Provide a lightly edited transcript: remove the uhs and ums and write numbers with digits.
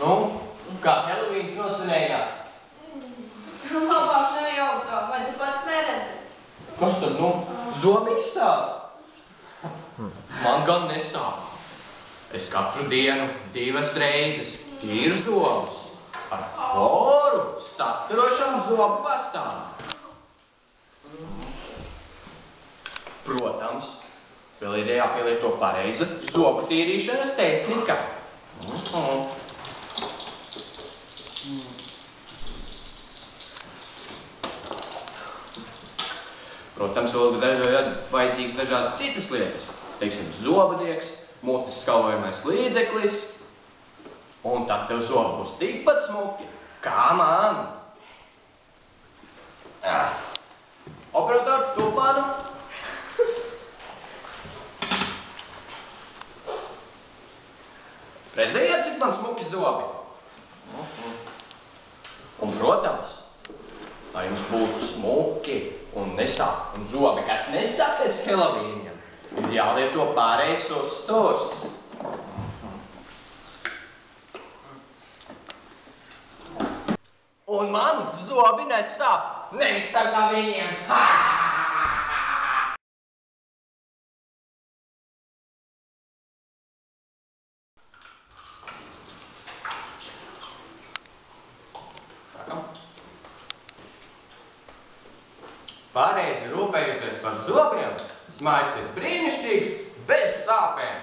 Nu, kā Helovīns nosvinējāt? Labāk nejautā, vai tu pats neredzi? Kas tad, nu, zobiņš sāp? Man gan nesāp. Es katru dienu 2 reizes tīru zobus ar chloru saturošām zobu pastām. Protams, vēl ir jāpielieto pareiza zobu tīrīšanas tehnika. Protams, vēl vajadzīgs dažādas citas lietas. Teiksim, zobadiegs, mutes skalojamais līdzeklis. Un tad tev zobi būs tikpat smuki, kā man. Operator, to plānu. Redzējāt, cik man smuki zobi? Un, protams, lai jums būtu smuki un nesāp, un zobi, kas nesāp pēc Helovīniem, ir jālieto pārējais uzturs. Un man zobi nesāp, nevis tā kā viņiem. Pareizi rūpējoties par zobiem, smaids ir brīnišķīgs, bez sāpēm.